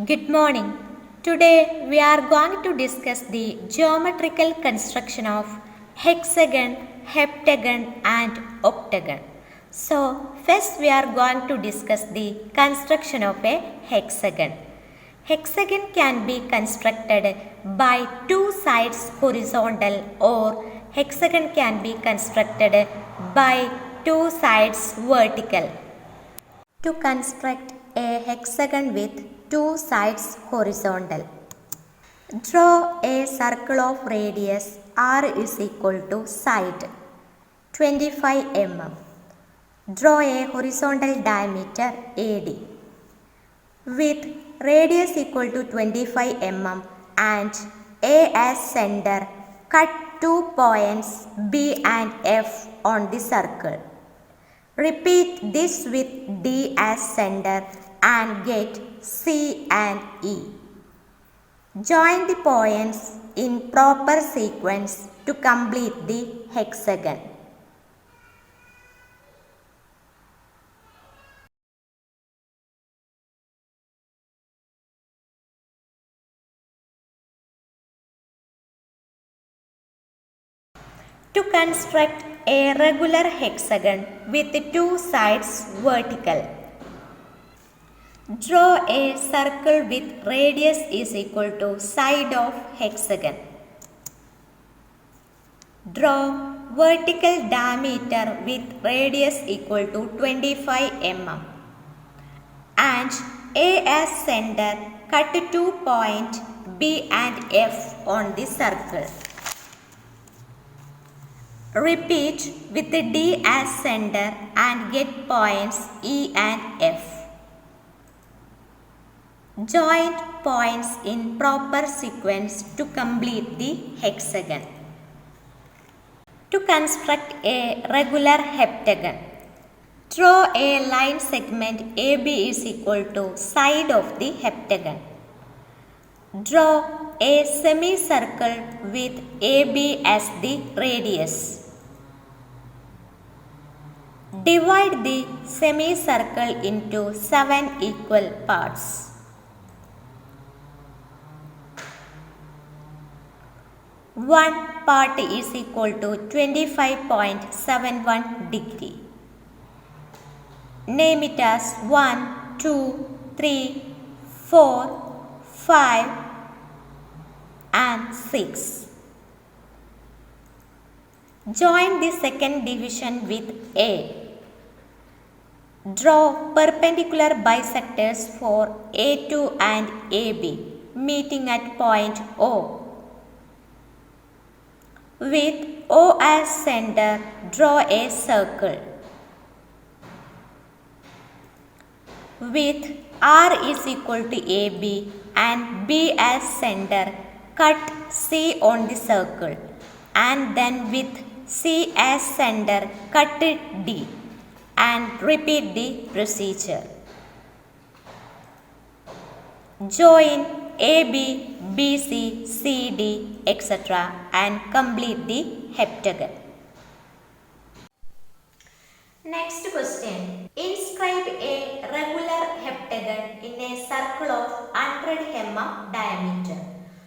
Good morning. Today we are going to discuss the geometrical construction of hexagon, heptagon and octagon. So first we are going to discuss the construction of a hexagon. Hexagon can be constructed by two sides horizontal or hexagon can be constructed by two sides vertical. To construct a hexagon with two sides horizontal, draw a circle of radius r is equal to side 25 mm. Draw a horizontal diameter AD with radius equal to 25 mm and A as center. Cut 2 points B and F on the circle. Repeat this with D as center and get C and E. Join the points in proper sequence to complete the hexagon. To construct a regular hexagon with two sides vertical, draw a circle with radius is equal to side of hexagon. Draw vertical diameter with radius equal to 25 mm and A as center. Cut 2 points B and F on the circle. Repeat with D as center and get points E and F. Join points in proper sequence to complete the hexagon. To construct a regular heptagon, draw a line segment AB is equal to side of the heptagon. Draw a semicircle with AB as the radius. Divide the semicircle into 7 equal parts. One part is equal to 25.71 degree. Name it as 1, 2, 3, 4, 5 and 6. Join the second division with A. Draw perpendicular bisectors for A2 and AB meeting at point O. With O as center, draw a circle. With R is equal to AB and B as center, cut C on the circle and then with C as center, cut D and repeat the procedure. Join AB, BC, CD, etc. and complete the heptagon. Next question. Inscribe a regular heptagon in a circle of 100 mm diameter.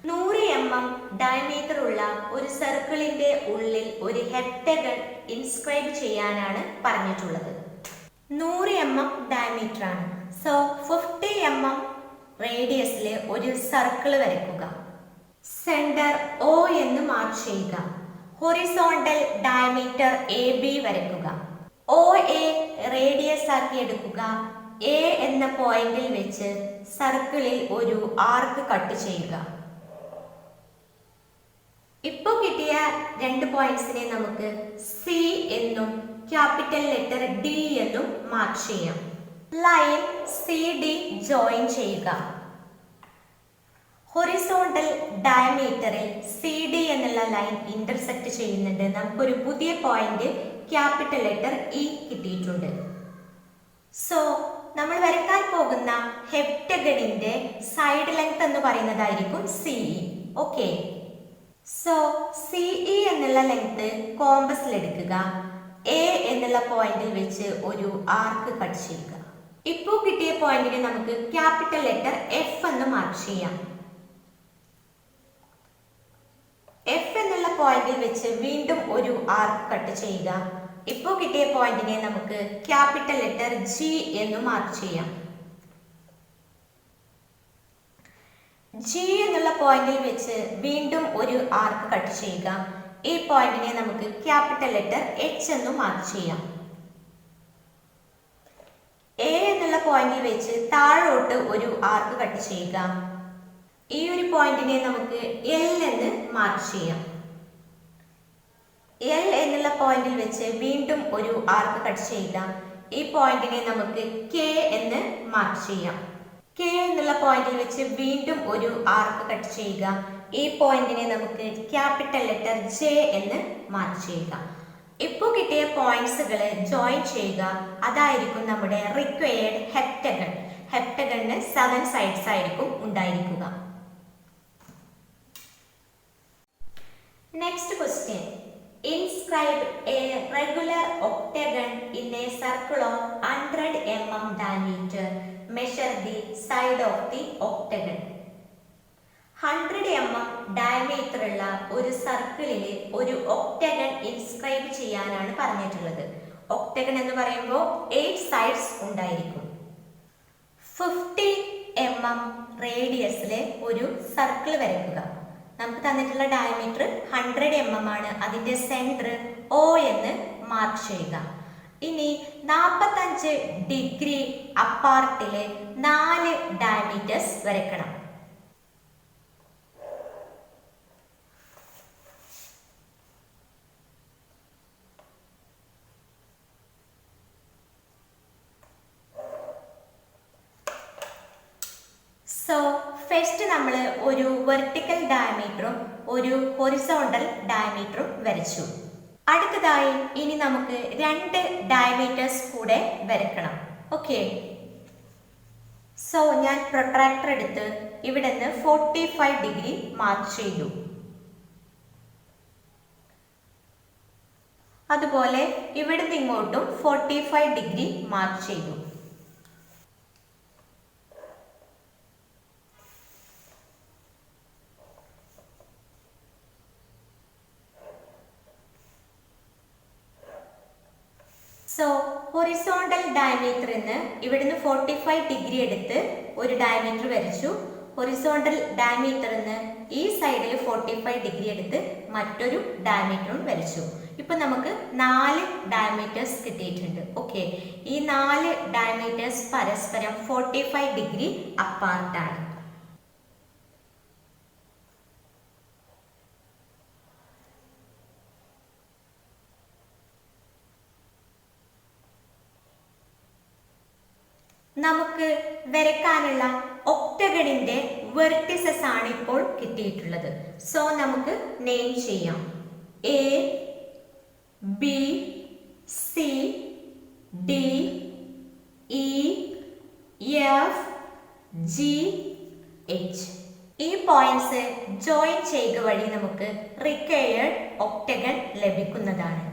100 mm diameter ഉള്ള ഒരു സർക്കിളിന്റെ ഉള്ളിൽ ഒരു heptagon inscribe ചെയ്യാനാണ് പറഞ്ഞിട്ടുള്ളത്. 100 mm diameter ആണ്. So 50 mm റേഡിയസിൽ ഒരു circle വരയ്ക്കുക. സെന്റർ O എന്ന് മാർക്ക് ചെയ്യുക. ഹൊറിസോണ്ടൽ ഡയമീറ്റർ AB വരയ്ക്കുക. OA റേഡിയസ് ആക്കി എടുക്കുക. A എന്ന പോയിന്റിൽ വെച്ച് സർക്കിളിൽ ഒരു ആർക്ക് കട്ട് ചെയ്യുക. ഇപ്പോൾ കിട്ടിയ രണ്ട് പോയിന്റ്സിനെ നമുക്ക് C എന്നും ക്യാപിറ്റൽ ലെറ്റർ D എന്നും മാർക്ക് ചെയ്യാം. ലൈൻ CD ജോയിൻ ചെയ്യുക. ഹൊറിസോണ്ടൽ ഡയമീറ്ററിൽ CD എന്നുള്ള ലൈൻ ഇന്റർസെക്ട് ചെയ്യുന്നുണ്ട്. നമുക്കൊരു പുതിയ പോയിന്റ് ക്യാപിറ്റൽ ലെറ്റർ E കിട്ടിയിട്ടുണ്ട്. സോ നമ്മൾ വരയ്ക്കാൻ പോകുന്ന ഹെപ്റ്റഗണിന്റെ സൈഡ് ലെങ്ത് എന്ന് പറയുന്നതായിരിക്കും CE. ഓക്കെ, സോ CE എന്നുള്ള ലെങ്ത് കോമ്പസിൽ എടുക്കുക. A എന്നുള്ള പോയിന്റിൽ വെച്ച് ഒരു ആർക്ക് കട്ട് ചെയ്യുക. ഇപ്പോൾ കിട്ടിയ പോയിന്റിനെ നമുക്ക് ക്യാപിറ്റൽ ലെറ്റർ എഫ് എന്ന് മാർക്ക് ചെയ്യാം. എഫ് എന്നുള്ള പോയിന്റിൽ വെച്ച് വീണ്ടും ഒരു ആർക്ക് കട്ട് ചെയ്യുക. ഇപ്പോൾ കിട്ടിയ പോയിന്റിനെ നമുക്ക് ക്യാപിറ്റൽ ലെറ്റർ ജി എന്ന് മാർക്ക് ചെയ്യാം. ജി എന്നുള്ള പോയിന്റിൽ വെച്ച് വീണ്ടും ഒരു ആർക്ക് കട്ട് ചെയ്യുക. ഈ പോയിന്റിനെ നമുക്ക് ക്യാപിറ്റൽ ലെറ്റർ എച്ച് എന്ന് മാർക്ക് ചെയ്യാം. എ എന്നുള്ള പോയിന്റിൽ വെച്ച് താഴോട്ട് ഒരു ആർക്ക് കട്ട് ചെയ്യുക. ഈ ഒരു പോയിന്റിനെ നമുക്ക് എൽ എന്ന് മാർക്ക് ചെയ്യാം. എൽ എന്നുള്ള പോയിന്റിൽ വെച്ച് വീണ്ടും ഒരു ആർക്ക് കട്ട് ചെയ്യുക. ഈ പോയിന്റിനെ നമുക്ക് കെ എന്ന് മാർക്ക് ചെയ്യാം. കെ എന്നുള്ള പോയിന്റിൽ വെച്ച് വീണ്ടും ഒരു ആർക്ക് കട്ട് ചെയ്യുക. ഈ പോയിന്റിനെ നമുക്ക് ക്യാപിറ്റൽ ലെറ്റർ ജെ എന്ന് മാർക്ക് ചെയ്യുക. ഇപ്പോൾ കിട്ടിയ പോയിന്റ്സുകൾ ജോയിൻ ചെയ്യുക. അതായിരിക്കും നമ്മുടെ റിക്വയർഡ് ഹെപ്റ്റഗൺ. ഹെപ്റ്റഗണിന് 7 സൈഡ്സ് ആയിരിക്കും ഉണ്ടായിരിക്കുക. Next question. Inscribe a regular octagon in a circle of 100 mm diameter. Measure the side of the octagon. 100 mm diameter ഉള്ള ഒരു സർക്കിളിൽ ഒരു ഒക്ടഗൺ ഇൻസ്ക്രൈബ് ചെയ്യാനാണ് പറഞ്ഞിട്ടുള്ളത്. ഒക്ടഗൺ എന്ന് പറയുമ്പോൾ 8 സൈഡ്സ് ഉണ്ടായിരിക്കും. 50 mm റേഡിയസിൽ ഒരു സർക്കിൾ വരയ്ക്കുക. നമുക്ക് തന്നിട്ടുള്ള ഡയമീറ്റർ 100 mm ആണ്. അതിന്റെ സെന്റർ O എന്ന് മാർക്ക് ചെയ്യുക. ഇനി 45 ഡിഗ്രി അപ്പാർട്ടിലെ 4 ഡയമീറ്റേഴ്സ് വരയ്ക്കണം. സോ ഫസ്റ്റ് നമ്മൾ ഒരു വെർട്ടിക്കൽ ഡയമീറ്ററും ഒരു ഹൊറിസോണ്ടൽ ഡയമീറ്ററും വരച്ചു. അടുത്തതായി ഇനി നമുക്ക് 2 ഡയമീറ്റേഴ്സ് കൂടെ വരക്കണം. ഓക്കെ, സോ ഞാൻ പ്രൊട്രാക്ടർ എടുത്ത് ഇവിടെ നിന്ന് 45 ഡിഗ്രി മാർക്ക് ചെയ്തു. അതുപോലെ ഇവിടുന്ന് ഇങ്ങോട്ടും 45 ഡിഗ്രി മാർക്ക് ചെയ്തു. സോ ഹൊറിസോണ്ടൽ ഡയമീറ്ററിൽ നിന്ന് ഇവിടുന്ന് 45 ഡിഗ്രി എടുത്ത് ഒരു ഡയമീറ്റർ വരച്ചു. ഹൊറിസോണ്ടൽ ഡയമീറ്ററിൽ നിന്ന് ഈ സൈഡിൽ 45 ഡിഗ്രി എടുത്ത് മറ്റൊരു ഡയമീറ്ററും വരച്ചു. ഇപ്പൊ നമുക്ക് 4 ഡയമീറ്റേഴ്സ് കിട്ടിയിട്ടുണ്ട്. ഓക്കെ, ഈ 4 ഡയമീറ്റേഴ്സ് പരസ്പരം 45 ഡിഗ്രി അപ്പാർട്ടാണ്. നമുക്ക് വരയ്ക്കാനുള്ള ഒക്ടഗണിന്റെ വെർട്ടിസസ് ആണ് ഇപ്പോൾ കിട്ടിയിട്ടുള്ളത്. സോ നമുക്ക് നെയിം ചെയ്യാം. A, B, C, D, E, F, G, H. ഈ പോയിന്റ്സ് ജോയിൻ ചെയ്യുക വഴി നമുക്ക് റിക്വയർഡ് ഒക്ടഗൺ ലഭിക്കുന്നതാണ്.